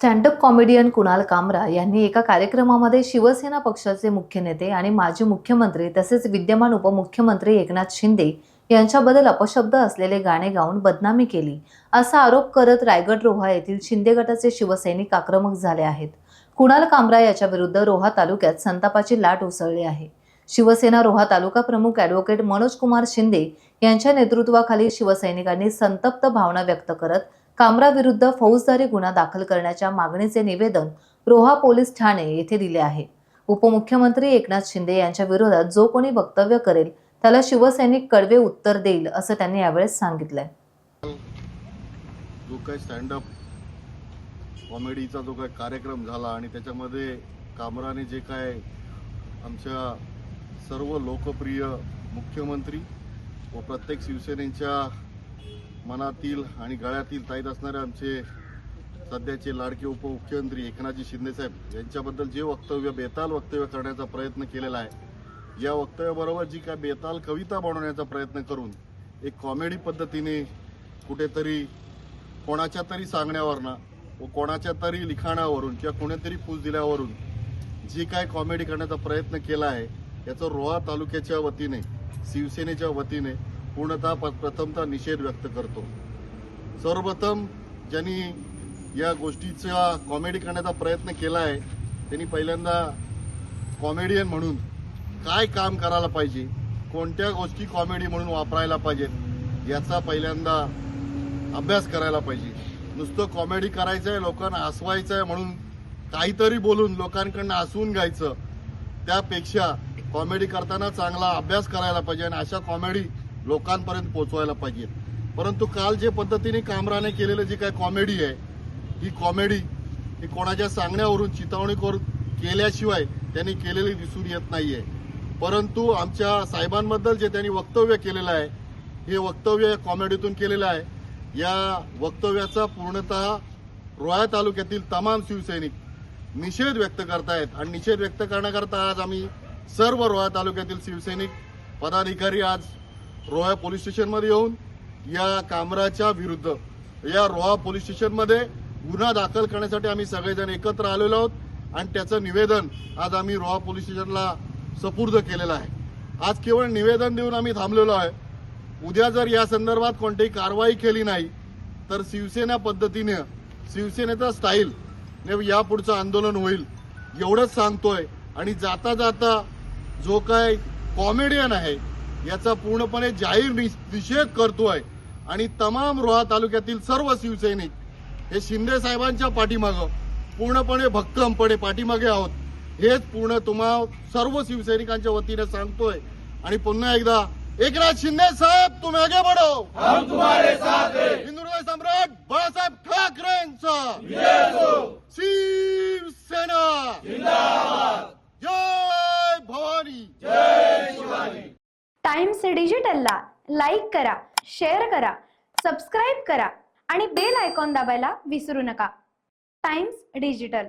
Stand up comedian Kunal कामरा यांनी एका कार्यक्रमामध्ये शिवसेना पक्षाचे मुख्य नेते आणि माजी मुख्यमंत्री तसेच विद्यमान उपमुख्यमंत्री एकनाथ शिंदे यांच्याबद्दल अपशब्द असलेले गाणे गाऊन बदनामी केली असा आरोप करत रायगड रोहा येथील शिंदे गटाचे शिवसैनिक आक्रमक झाले आहेत। कुणाल कामरा याच्या विरुद्ध रोहा तालुक्यात संतापाची लाट उसळली आहे। शिवसेना रोहा तालुका प्रमुख ॲडव्होकेट मनोज कुमार शिंदे यांच्या नेतृत्वाखाली शिवसैनिकांनी संतप्त भावना व्यक्त करत कामरा विरुद्ध फौजदारी गुन्हा दाखल करण्याच्या मागणीचे निवेदन रोहा पोलीस ठाणे येथे दिले आहे। उपमुख्यमंत्री एकनाथ शिंदे यांच्या विरोधात जो कोणी वक्तव्य करेल त्याला शिवसैनिक कडवे उत्तर देईल असं त्यांनी यावेळेस सांगितलंय। जो काही स्टँडअप कॉमेडीचा जो काही कार्यक्रम झाला आणि त्याच्यामध्ये कामराने जे काय आमच्या सर्व लोकप्रिय मुख्यमंत्री व प्रत्येक शिवसेनेच्या मनातील आणि गळ्यातील ताईत असणारे आमचे सध्याचे लाडके उपमुख्यमंत्री एकनाथजी शिंदे साहेब यांच्याबद्दल जे वक्तव्य बेताल वक्तव्य करण्याचा प्रयत्न केलेला आहे, या वक्तव्याबरोबर जी काय बेताल कविता बनवण्याचा प्रयत्न करून एक कॉमेडी पद्धतीने कुठेतरी कोणाच्या तरी सांगण्यावरनं व कोणाच्या तरी लिखाणावरून किंवा कोणीतरी फूस दिल्यावरून जी काय कॉमेडी करण्याचा प्रयत्न केला आहे, याचा रोहा तालुक्याच्या वतीने शिवसेनेच्या वतीने पूर्णतः प्रथमतः निषेध व्यक्त करतो। सर्वप्रथम ज्यांनी या गोष्टीचा कॉमेडी करण्याचा प्रयत्न केला आहे त्यांनी पहिल्यांदा कॉमेडियन म्हणून काय काम करायला पाहिजे, कोणत्या गोष्टी कॉमेडी म्हणून वापरायला पाहिजेत याचा पहिल्यांदा अभ्यास करायला पाहिजे। नुसतं कॉमेडी करायचं आहे, लोकांना हसवायचं आहे म्हणून काहीतरी बोलून लोकांकडनं हसवून घ्यायचं, त्यापेक्षा कॉमेडी करताना चांगला अभ्यास करायला पाहिजे आणि अशा कॉमेडी लोकांपर्यंत पोहोचवायला पाहिजे। परंतु काल जे पद्धतीने कामराने केलेलं जी काय कॉमेडी आहे, ही कॉमेडी ही कोणाच्या सांगण्यावरून चितावणी केल्याशिवाय त्यांनी केलेली दिसून येत नाहीये। परंतु आमच्या साहेबांबद्दल जे त्यांनी वक्तव्य केलेलं आहे, हे वक्तव्य कॉमेडीतून केलेलं आहे। या वक्तव्याचा पूर्णतः रोहा तालुक्यातील तमाम शिवसैनिक निषेध व्यक्त करतायत आणि निषेध व्यक्त करण्याकरता आज आम्ही सर्व रोहा तालुक्यातील शिवसैनिक पदाधिकारी आज रोहा पोलीस स्टेशनमध्ये येऊन या कामराच्या विरुद्ध या रोहा पोलीस स्टेशनमध्ये गुन्हा दाखल करण्यासाठी आम्ही सगळेजण एकत्र आलेलो आहोत आणि त्याचं निवेदन आज आम्ही रोहा पोलीस स्टेशनला सुपूर्द केलेलं आहे। आज केवळ निवेदन देऊन आम्ही थांबलेलो आहे। उद्या जर या संदर्भात कोणतीही कारवाई केली नाही तर शिवसेना पद्धतीने शिवसेनेचा स्टाईल यापुढचं आंदोलन होईल एवढंच सांगतोय। आणि जाता जाता जो काय कॉमेडियन आहे याचा पूर्णपणे जाहीर निषेध करतोय आणि तमाम रोहा तालुक्यातील सर्व शिवसैनिक हे शिंदे साहेबांच्या पाठीमागं पूर्णपणे भक्कमपणे पाठीमागे आहोत, हेच पूर्ण तुम्हा सर्व शिवसैनिकांच्या वतीने सांगतोय। आणि पुन्हा एकदा एकनाथ शिंदे साहेब तुम आगे बढ़ो, हम तुम्हारे साथ हैं। हिंदुत्व सम्राट बाळासाहेब ठाकरेंचा शिवसेना जिंदाबाद, जय भवानी, जय शिवाजी। टाइम्स डिजिटलला लाईक करा, शेअर करा, सबस्क्राईब करा आणि बेल आयकॉन दाबायला विसरू नका। Times digital.